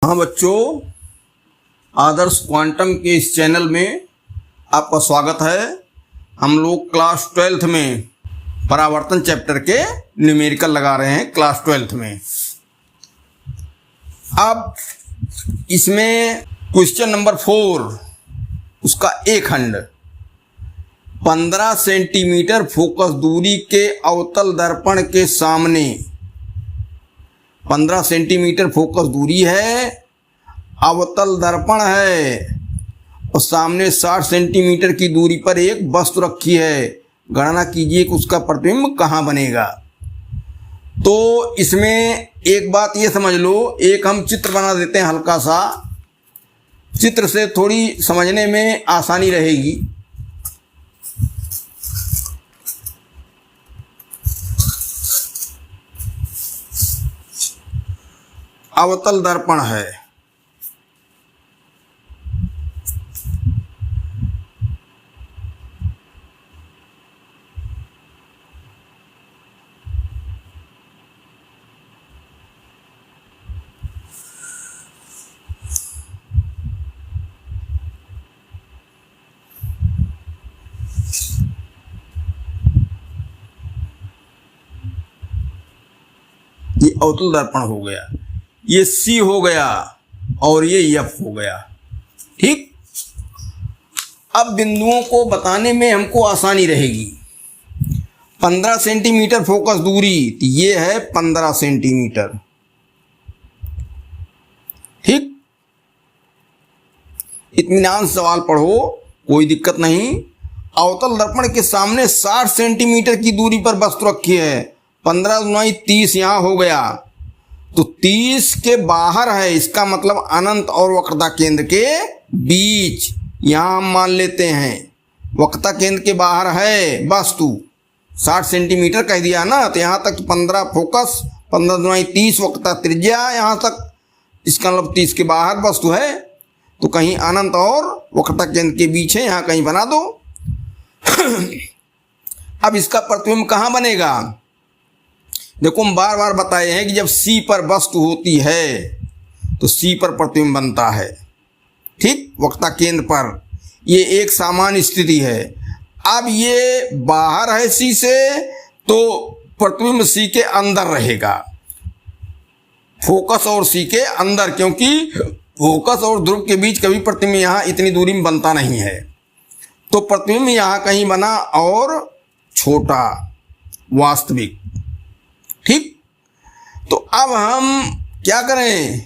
हाँ बच्चों, आदर्श क्वांटम के इस चैनल में आपका स्वागत है। हम लोग क्लास 12th में परावर्तन चैप्टर के न्यूमेरिकल लगा रहे हैं क्लास 12th में। अब इसमें क्वेश्चन नंबर 4 उसका एक खंड 15 सेंटीमीटर फोकस दूरी के अवतल दर्पण के सामने 15 सेंटीमीटर फोकस दूरी है, अवतल दर्पण है और सामने 60 सेंटीमीटर की दूरी पर एक वस्तु रखी है। गणना कीजिए कि उसका प्रतिबिंब कहाँ बनेगा। तो इसमें एक बात ये समझ लो, एक हम चित्र बना देते हैं हल्का सा, चित्र से थोड़ी समझने में आसानी रहेगी। अवतल दर्पण है, ये अवतल दर्पण हो गया, ये सी हो गया और ये एफ हो गया। ठीक, अब बिंदुओं को बताने में हमको आसानी रहेगी। 15 सेंटीमीटर फोकस दूरी, तो ये है 15 सेंटीमीटर। ठीक, इत्मीनान से सवाल पढ़ो, कोई दिक्कत नहीं। अवतल दर्पण के सामने 60 सेंटीमीटर की दूरी पर वस्तु रखी है। 15 दूनी 30 यहाँ हो गया, तो 30 के बाहर है, इसका मतलब अनंत और वक्रता केंद्र के बीच। यहाँ हम मान लेते हैं वक्रता केंद्र के बाहर है वस्तु। 60 सेंटीमीटर कह दिया ना, तो यहाँ तक 15 फोकस, 15 दूनी 30 वक्रता त्रिज्या, यहाँ तक इसका मतलब 30 के बाहर वस्तु है, तो कहीं अनंत और वक्रता केंद्र के बीच है, यहाँ कहीं बना दो। अब इसका प्रतिबिंब कहाँ बनेगा? देखो, हम बार बार बताए हैं कि जब C पर वस्तु होती है तो C पर प्रतिबिंब बनता है। ठीक, वक्रता केंद्र पर ये एक सामान्य स्थिति है। अब ये बाहर है C से, तो प्रतिबिंब C के अंदर रहेगा, फोकस और C के अंदर, क्योंकि फोकस और ध्रुव के बीच कभी प्रतिबिंब यहाँ इतनी दूरी में बनता नहीं है, तो प्रतिबिंब यहाँ कहीं बना और छोटा वास्तविक। ठीक, तो अब हम क्या करें,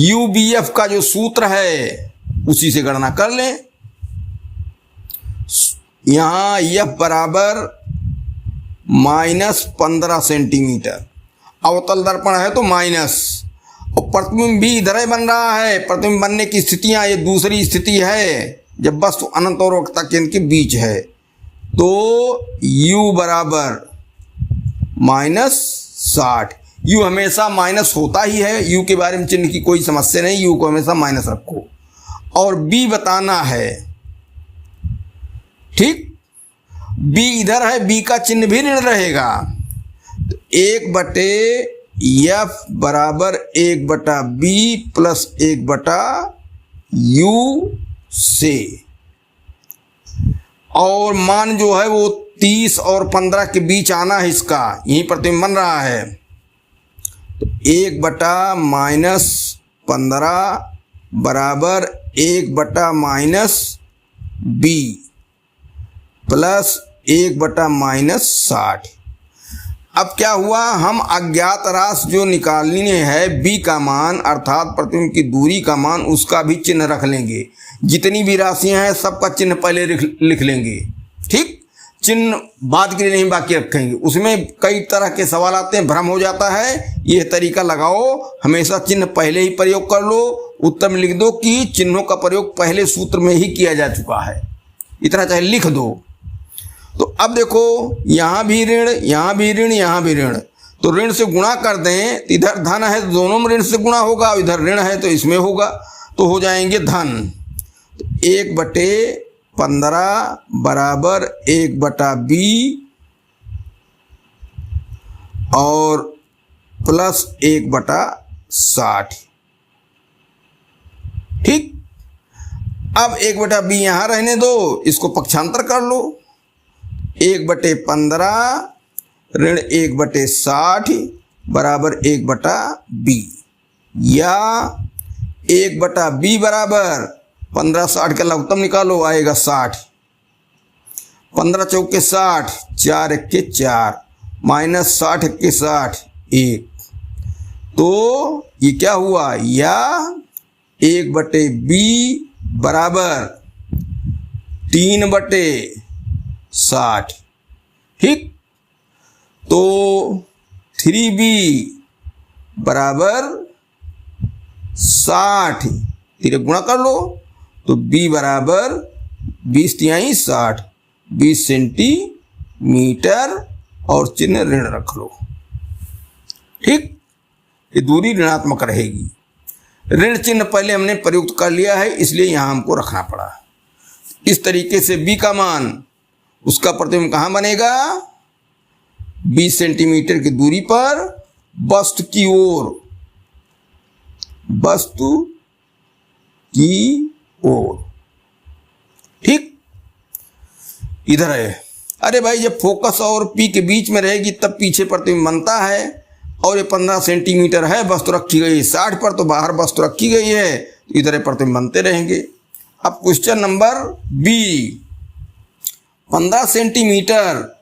UBF का जो सूत्र है उसी से गणना कर लें। यहाँ F बराबर -15 सेंटीमीटर, अवतल दर्पण है तो माइनस, और प्रतिबिंब भी इधर ही बन रहा है। प्रतिबिंब बनने की स्थितियाँ, ये दूसरी स्थिति है जब वस्तु अनंत और वक्रता केंद्र के बीच है। तो U बराबर -60। U हमेशा माइनस होता ही है, U के बारे में चिन्ह की कोई समस्या नहीं, U को हमेशा माइनस रखो। और B बताना है। ठीक, B इधर है, B का चिन्ह भी ऋण रहेगा, तो 1/F बराबर 1/B प्लस 1/U से, और मान जो है वो 30 और 15 के बीच आना है, इसका यही प्रतिबिंब बन रहा है। तो 1/-15 बराबर 1/-B प्लस 1/-60। अब क्या हुआ, हम अज्ञात राशि जो निकालनी है B का मान, अर्थात प्रतिबिंब की दूरी का मान, उसका भी चिन्ह रख लेंगे। जितनी भी राशियां हैं सबका चिन्ह पहले लिख लेंगे। ठीक, चिन्ह बाद के लिए नहीं बाकी रखेंगे, उसमें कई तरह के सवाल आते हैं, भ्रम हो जाता है। यह तरीका लगाओ, हमेशा चिन्ह पहले ही प्रयोग कर लो। उत्तर में लिख दो कि चिन्हों का प्रयोग पहले सूत्र में ही किया जा चुका है, इतना चाहे लिख दो। तो अब देखो, यहाँ भी ऋण, यहाँ भी ऋण, यहाँ भी ऋण, तो ऋण से गुणा कर दें, तो इधर धन है तो दोनों में ऋण से गुणा होगा, इधर ऋण है तो इसमें होगा, तो हो जाएंगे धन। 1/15 बराबर 1/B और प्लस 1/60। अब 1/b यहाँ रहने दो, इसको पक्षांतर कर लो। 1/15 ऋण 1/60 बराबर 1/b, या 1/b बराबर 15 60 का लघुत्तम निकालो, आएगा 60। 15 चौके 60, 4 एक्के 4, माइनस 60 एक्के 60 1। तो ये क्या हुआ, या 1/b बराबर 3/60। ठीक, तो 3b बराबर 60, तीन गुणा कर लो तो b बराबर 20 तिहाई 60, 20 सेंटीमीटर और चिन्ह ऋण रख लो। ठीक, ये दूरी ऋणात्मक रहेगी। ऋण चिन्ह पहले हमने प्रयुक्त कर लिया है, इसलिए यहां हमको रखना पड़ा। इस तरीके से b का मान, उसका प्रतिबिंब कहां बनेगा, 20 सेंटीमीटर की दूरी पर वस्तु की ओर, वस्तु की ओर। ठीक, इधर है। अरे भाई, जब फोकस और P के बीच में रहेगी तब पीछे प्रतिबिंब बनता है, और ये 15 सेंटीमीटर है, वस्तु रखी गई है 60 पर, तो बाहर वस्तु रखी गई है, तो इधर प्रतिबिंब बनते रहेंगे। अब question number B, 15 centimetre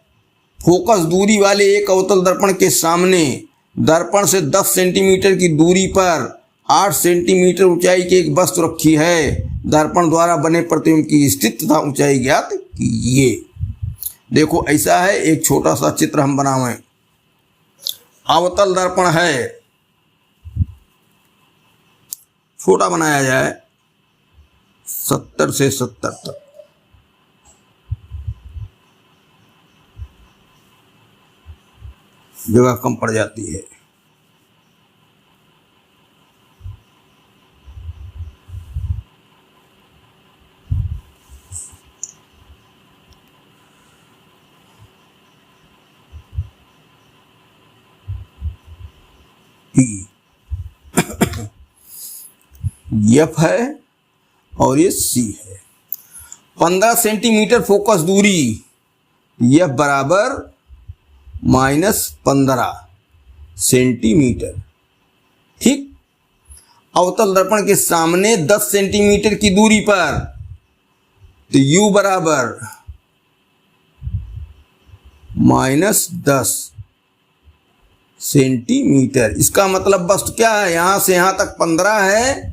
focus दूरी वाले एक अवतल दर्पण के सामने दर्पण से 10 सेंटीमीटर की दूरी पर 8 सेंटीमीटर ऊंचाई की एक वस्तु रखी है। दर्पण द्वारा बने प्रतिबिंब की स्थिति तथा ऊंचाई ज्ञात कीजिए। देखो ऐसा है, एक छोटा सा चित्र हम बनावें। अवतल दर्पण है, छोटा बनाया जाए 70 से 70 तक। जगह कम पड़ जाती है। F है और ये C है। 15 सेंटीमीटर फोकस दूरी, F बराबर -15 सेंटीमीटर। ठीक, अवतल दर्पण के सामने 10 सेंटीमीटर की दूरी पर, तो U बराबर -10 सेंटीमीटर। इसका मतलब वस्तु क्या है, यहां से यहां तक 15 है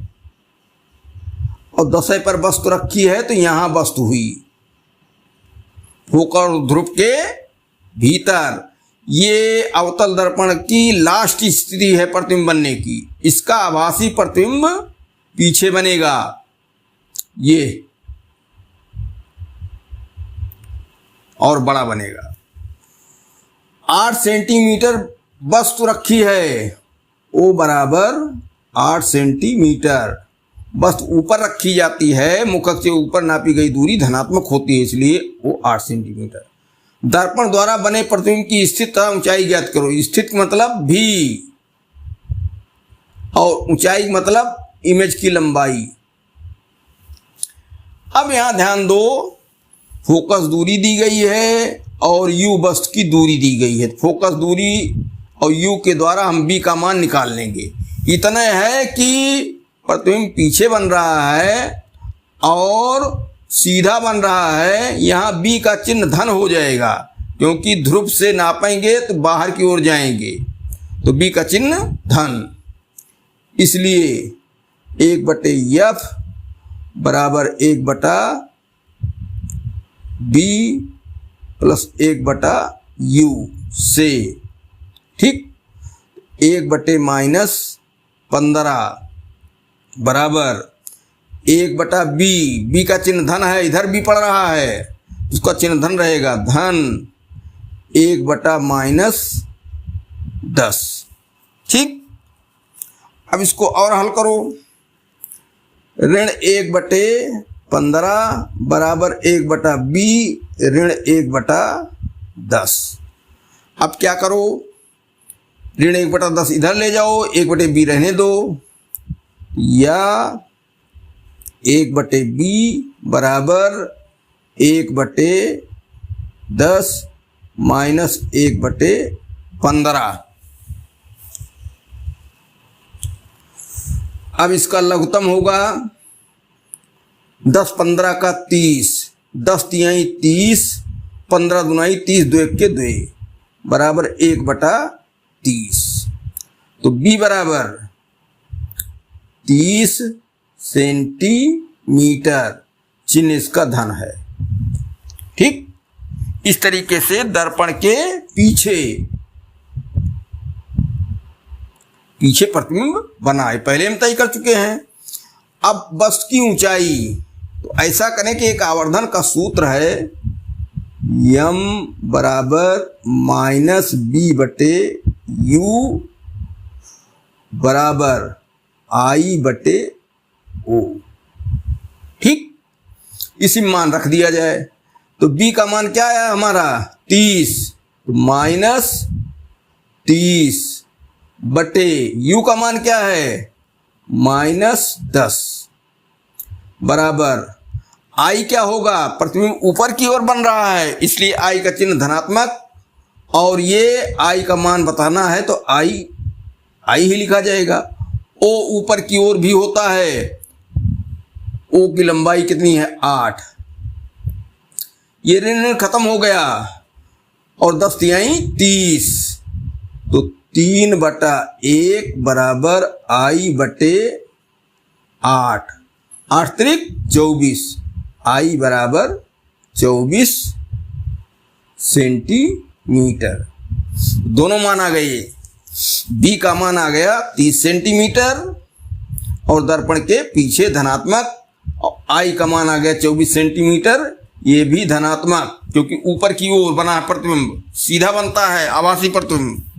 और 10 पर वस्तु रखी है, तो यहां वस्तु हुई फोकस ध्रुव के भीतर। ये अवतल दर्पण की लास्ट स्थिति है प्रतिबिंब बनने की। इसका आभासी प्रतिबिंब पीछे बनेगा, ये और बड़ा बनेगा। 8 सेंटीमीटर वस्तु रखी है, O बराबर 8 सेंटीमीटर। वस्तु ऊपर रखी जाती है, मुखक से ऊपर नापी गई दूरी धनात्मक होती है, इसलिए वो 8 सेंटीमीटर। दर्पण द्वारा बने प्रतिबिंब की स्थिति तथा ऊंचाई ज्ञात करो। स्थिति मतलब भी, और ऊंचाई मतलब इमेज की लंबाई। अब यहां ध्यान दो, फोकस दूरी दी गई है और U वस्तु की दूरी दी गई है। फोकस दूरी और U के द्वारा हम B का मान निकाल लेंगे। इतना है कि प्रतिबिंब पीछे बन रहा है और सीधा बन रहा है। यहाँ B का चिन्ह धन हो जाएगा, क्योंकि ध्रुव से नापेंगे तो बाहर की ओर जाएंगे, तो B का चिन्ह धन। इसलिए 1/F बराबर 1/B प्लस 1/U से। ठीक, 1/-15 बराबर 1/B। B का चिन्ह धन है, इधर भी पड़ रहा है, उसका चिन्ह धन रहेगा, धन 1/-10। ठीक, अब इसको और हल करो। ऋण 1/15 बराबर 1/B ऋण 1/10। अब क्या करो, ऋण 1/10 इधर ले जाओ, 1/B रहने दो, या 1/b बराबर 1/10 माइनस 1/15। अब इसका लघुत्तम होगा 10×15 का 30, 10 तिहाई 30, 15 दूनाई 30, 2 1 के 2 बराबर 1/30। तो b बराबर 30 सेंटीमीटर, चिन्ह इसका धन है। ठीक, इस तरीके से दर्पण के पीछे प्रतिबिंब बनाए, पहले हम तय कर चुके हैं। अब वस्तु की ऊंचाई, तो ऐसा करें कि एक आवर्धन का सूत्र है m बराबर -b/u बराबर I/O। ठीक, इसी मान रख दिया जाए तो b का मान क्या है हमारा 30, तो -30 बटे u का मान क्या है -10 बराबर I क्या होगा, प्रतिबिंब ऊपर की ओर बन रहा है इसलिए I का चिन्ह धनात्मक, और ये I का मान बताना है तो I ही लिखा जाएगा। O ऊपर की ओर भी होता है, O की लंबाई कितनी है 8, ये ऋण खत्म हो गया और 10 तिहाई 30, तो 3/1 बराबर I/8, 8 त्रिक 24, I बराबर 24 सेंटीमीटर। दोनों मान आ गए, b का मान आ गया 30 सेंटीमीटर और दर्पण के पीछे धनात्मक, और I का मान आ गया 24 सेंटीमीटर, ये भी धनात्मक क्योंकि ऊपर की ओर बना प्रतिबिंब सीधा बनता है, आभासी प्रतिबिंब।